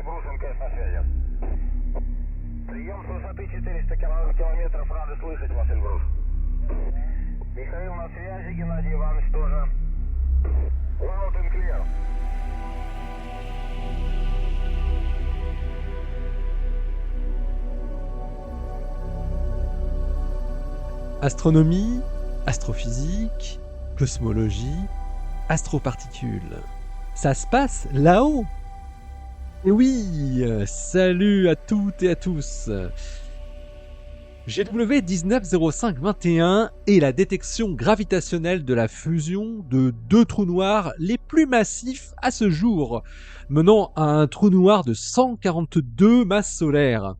Эльбрус МКС на связи. Прием с высоты 400 километров. Рады слышать вас, Эльбрус. Михаил на связи, Геннадий Иванович тоже. Loud and clear. Astronomie, astrophysique, cosmologie, astroparticules. Ça se passe là-haut. Et oui, salut à toutes et à tous. GW 190521 est la détection gravitationnelle de la fusion de deux trous noirs les plus massifs à ce jour, menant à un trou noir de 142 masses solaires.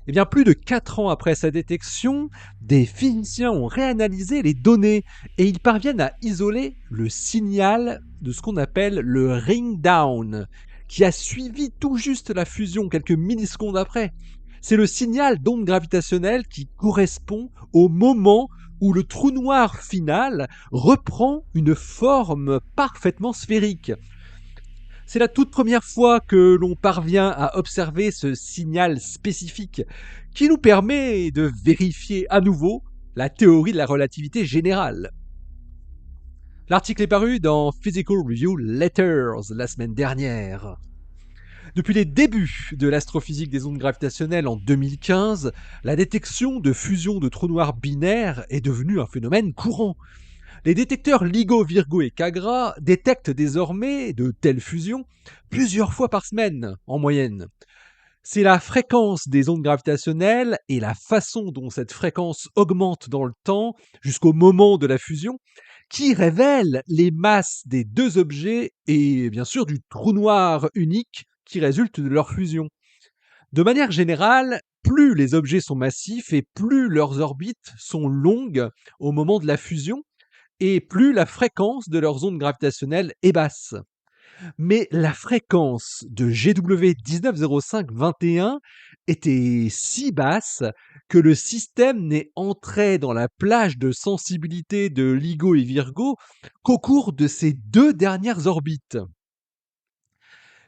Et bien, plus de 4 ans après sa détection, des physiciens ont réanalysé les données et ils parviennent à isoler le signal de ce qu'on appelle le ring down, qui a suivi tout juste la fusion quelques millisecondes après. C'est le signal d'onde gravitationnelle qui correspond au moment où le trou noir final reprend une forme parfaitement sphérique. C'est la toute première fois que l'on parvient à observer ce signal spécifique qui nous permet de vérifier à nouveau la théorie de la relativité générale. L'article est paru dans Physical Review Letters la semaine dernière. Depuis les débuts de l'astrophysique des ondes gravitationnelles en 2015, la détection de fusion de trous noirs binaires est devenue un phénomène courant. Les détecteurs LIGO, Virgo et Cagra détectent désormais de telles fusions plusieurs fois par semaine en moyenne. C'est la fréquence des ondes gravitationnelles et la façon dont cette fréquence augmente dans le temps jusqu'au moment de la fusion qui révèlent les masses des deux objets et bien sûr du trou noir unique qui résulte de leur fusion. De manière générale, plus les objets sont massifs et plus leurs orbites sont longues au moment de la fusion, et plus la fréquence de leurs ondes gravitationnelles est basse. Mais la fréquence de GW 190521 était si basse que le système n'est entré dans la plage de sensibilité de LIGO et Virgo qu'au cours de ces deux dernières orbites.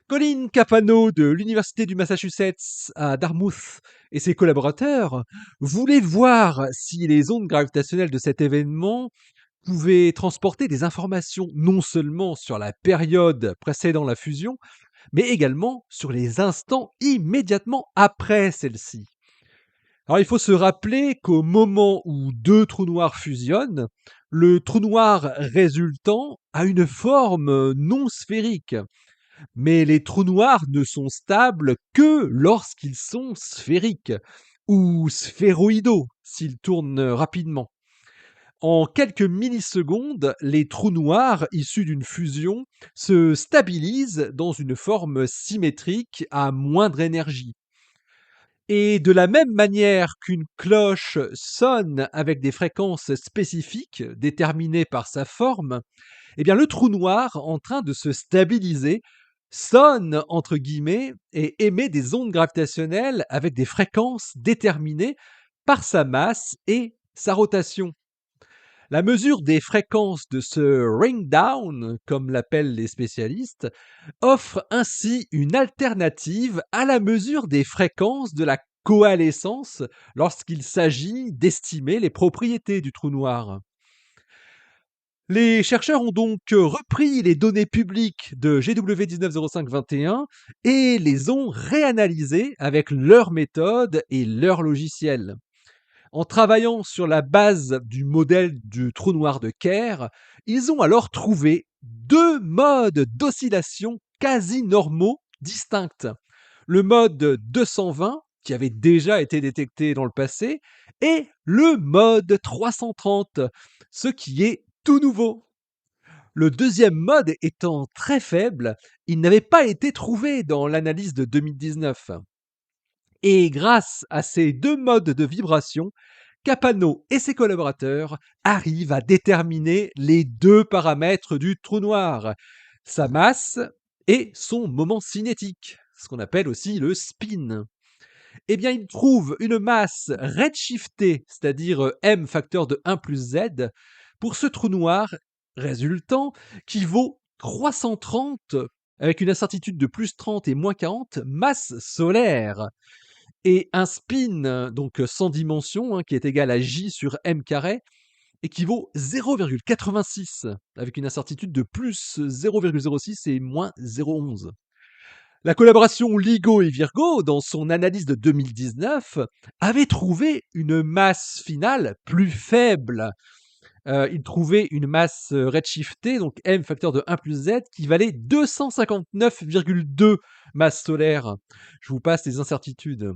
Colin Capano de l'Université du Massachusetts à Dartmouth et ses collaborateurs voulaient voir si les ondes gravitationnelles de cet événement pouvaient transporter des informations non seulement sur la période précédant la fusion, mais également sur les instants immédiatement après celle-ci. Alors il faut se rappeler qu'au moment où deux trous noirs fusionnent, le trou noir résultant a une forme non sphérique. Mais les trous noirs ne sont stables que lorsqu'ils sont sphériques, ou sphéroïdaux s'ils tournent rapidement. En quelques millisecondes, les trous noirs issus d'une fusion se stabilisent dans une forme symétrique à moindre énergie. Et de la même manière qu'une cloche sonne avec des fréquences spécifiques déterminées par sa forme, eh bien le trou noir en train de se stabiliser sonne entre guillemets et émet des ondes gravitationnelles avec des fréquences déterminées par sa masse et sa rotation. La mesure des fréquences de ce ring down, comme l'appellent les spécialistes, offre ainsi une alternative à la mesure des fréquences de la coalescence lorsqu'il s'agit d'estimer les propriétés du trou noir. Les chercheurs ont donc repris les données publiques de GW 190521 et les ont réanalysées avec leur méthode et leur logiciel. En travaillant sur la base du modèle du trou noir de Kerr, ils ont alors trouvé deux modes d'oscillation quasi normaux distincts. Le mode 220, qui avait déjà été détecté dans le passé, et le mode 330, ce qui est tout nouveau. Le deuxième mode étant très faible, il n'avait pas été trouvé dans l'analyse de 2019. Et grâce à ces deux modes de vibration, Capano et ses collaborateurs arrivent à déterminer les deux paramètres du trou noir, sa masse et son moment cinétique, ce qu'on appelle aussi le spin. Eh bien, ils trouvent une masse redshiftée, c'est-à-dire m facteur de 1 plus z, pour ce trou noir résultant qui vaut 330 avec une incertitude de plus 30 et moins 40, masse solaire. Et un spin, donc sans dimension, qui est égal à J sur M carré, équivaut 0,86, avec une incertitude de plus 0,06 et moins 0,11. La collaboration LIGO et Virgo, dans son analyse de 2019, avait trouvé une masse finale plus faible. Il trouvait une masse redshiftée, donc M facteur de 1 plus Z, qui valait 259,2 masses solaires. Je vous passe les incertitudes.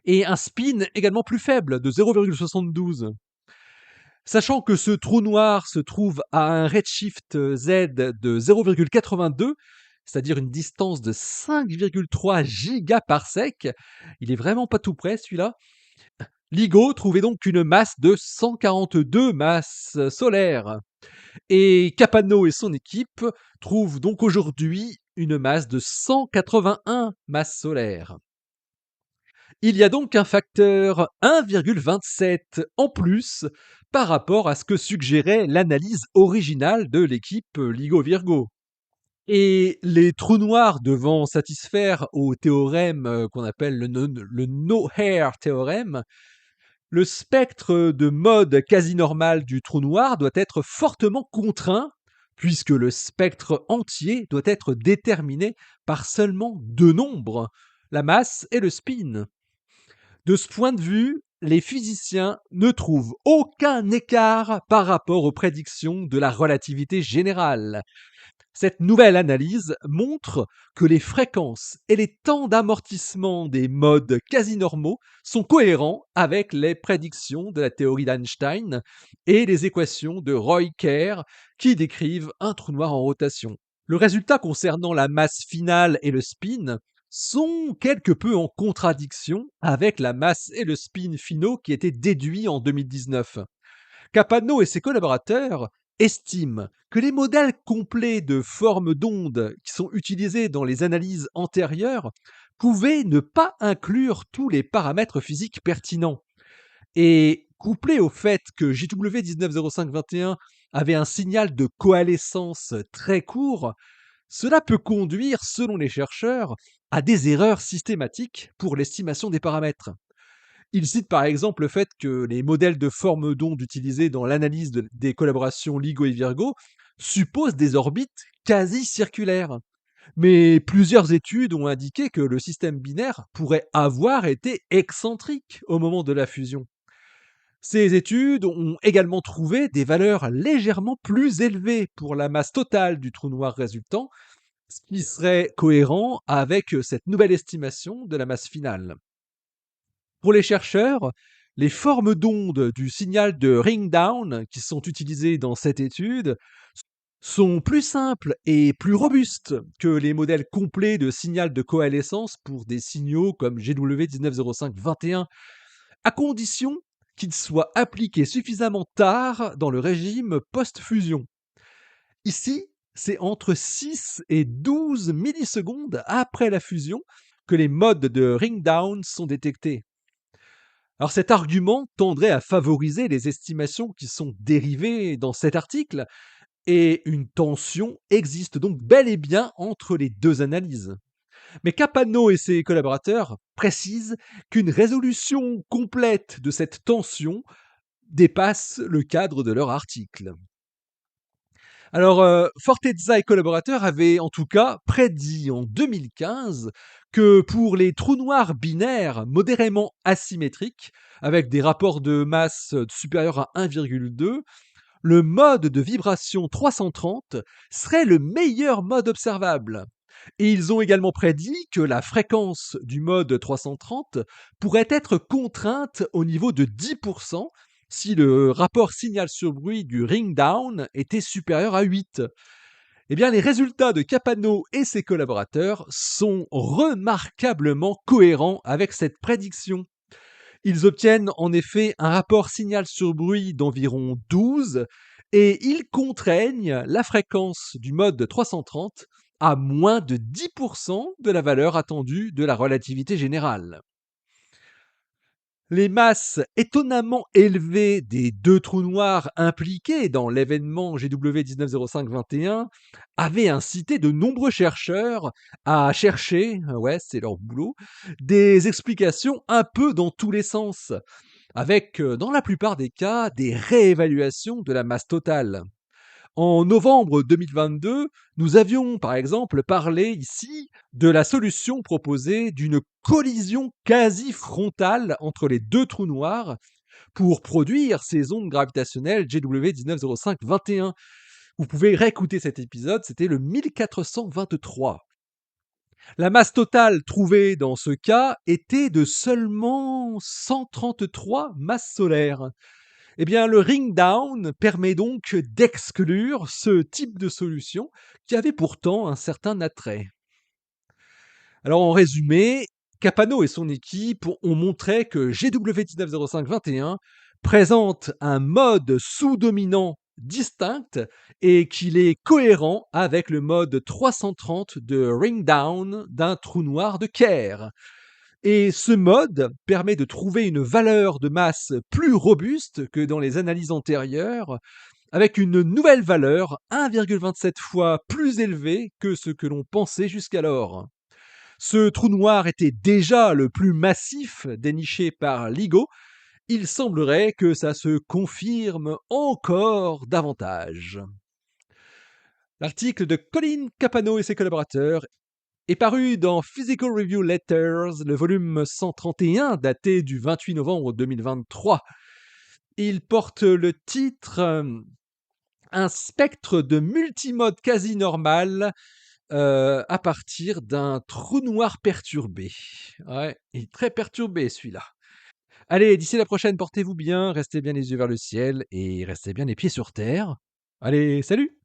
Et un spin également plus faible, de 0,72. Sachant que ce trou noir se trouve à un redshift Z de 0,82, c'est-à-dire une distance de 5,3 gigaparsecs, il est vraiment pas tout près celui-là. LIGO trouvait donc une masse de 142 masses solaires. Et Capano et son équipe trouvent donc aujourd'hui une masse de 181 masses solaires. Il y a donc un facteur 1,27 en plus par rapport à ce que suggérait l'analyse originale de l'équipe LIGO-Virgo. Et les trous noirs devant satisfaire au théorème qu'on appelle le no-hair théorème, le spectre de mode quasi normal du trou noir doit être fortement contraint, puisque le spectre entier doit être déterminé par seulement deux nombres, la masse et le spin. De ce point de vue, les physiciens ne trouvent aucun écart par rapport aux prédictions de la relativité générale. Cette nouvelle analyse montre que les fréquences et les temps d'amortissement des modes quasi normaux sont cohérents avec les prédictions de la théorie d'Einstein et les équations de Roy-Kerr qui décrivent un trou noir en rotation. Le résultat concernant la masse finale et le spin sont quelque peu en contradiction avec la masse et le spin finaux qui étaient déduits en 2019. Capano et ses collaborateurs estiment que les modèles complets de formes d'ondes qui sont utilisés dans les analyses antérieures pouvaient ne pas inclure tous les paramètres physiques pertinents. Et couplé au fait que JW 190521 avait un signal de coalescence très court, cela peut conduire, selon les chercheurs, à des erreurs systématiques pour l'estimation des paramètres. Il cite par exemple le fait que les modèles de forme d'onde utilisés dans l'analyse des collaborations LIGO et Virgo supposent des orbites quasi circulaires. Mais plusieurs études ont indiqué que le système binaire pourrait avoir été excentrique au moment de la fusion. Ces études ont également trouvé des valeurs légèrement plus élevées pour la masse totale du trou noir résultant, ce qui serait cohérent avec cette nouvelle estimation de la masse finale. Pour les chercheurs, les formes d'onde du signal de Ringdown qui sont utilisées dans cette étude sont plus simples et plus robustes que les modèles complets de signal de coalescence pour des signaux comme GW 190521, à condition qu'ils soient appliqués suffisamment tard dans le régime post-fusion. Ici, c'est entre 6 et 12 millisecondes après la fusion que les modes de Ringdown sont détectés. Alors cet argument tendrait à favoriser les estimations qui sont dérivées dans cet article, et une tension existe donc bel et bien entre les deux analyses. Mais Capano et ses collaborateurs précisent qu'une résolution complète de cette tension dépasse le cadre de leur article. Alors, Fortezza et collaborateurs avaient en tout cas prédit en 2015 que pour les trous noirs binaires modérément asymétriques, avec des rapports de masse supérieurs à 1,2, le mode de vibration 330 serait le meilleur mode observable. Et ils ont également prédit que la fréquence du mode 330 pourrait être contrainte au niveau de 10% si le rapport signal sur bruit du Ringdown était supérieur à 8. Eh bien, les résultats de Capano et ses collaborateurs sont remarquablement cohérents avec cette prédiction. Ils obtiennent en effet un rapport signal sur bruit d'environ 12 et ils contraignent la fréquence du mode 330 à moins de 10% de la valeur attendue de la relativité générale. Les masses étonnamment élevées des deux trous noirs impliqués dans l'événement GW 1905-21 avaient incité de nombreux chercheurs à chercher, ouais, c'est leur boulot, des explications un peu dans tous les sens, avec, dans la plupart des cas, des réévaluations de la masse totale. En novembre 2022, nous avions par exemple parlé ici de la solution proposée d'une collision quasi frontale entre les deux trous noirs pour produire ces ondes gravitationnelles GW 1905-21. Vous pouvez réécouter cet épisode, c'était le 1423. La masse totale trouvée dans ce cas était de seulement 133 masses solaires. Eh bien, le ring down permet donc d'exclure ce type de solution qui avait pourtant un certain attrait. Alors, en résumé, Capano et son équipe ont montré que GW1905-21 présente un mode sous-dominant distinct et qu'il est cohérent avec le mode 330 de ring down d'un trou noir de Kerr. Et ce mode permet de trouver une valeur de masse plus robuste que dans les analyses antérieures, avec une nouvelle valeur 1,27 fois plus élevée que ce que l'on pensait jusqu'alors. Ce trou noir était déjà le plus massif déniché par LIGO. Il semblerait que ça se confirme encore davantage. L'article de Colin Capano et ses collaborateurs est paru dans Physical Review Letters, le volume 131, daté du 28 novembre 2023. Il porte le titre Un spectre de multimode quasi normal à partir d'un trou noir perturbé. Ouais, il est très perturbé celui-là. Allez, d'ici la prochaine, portez-vous bien, restez bien les yeux vers le ciel et restez bien les pieds sur terre. Allez, salut!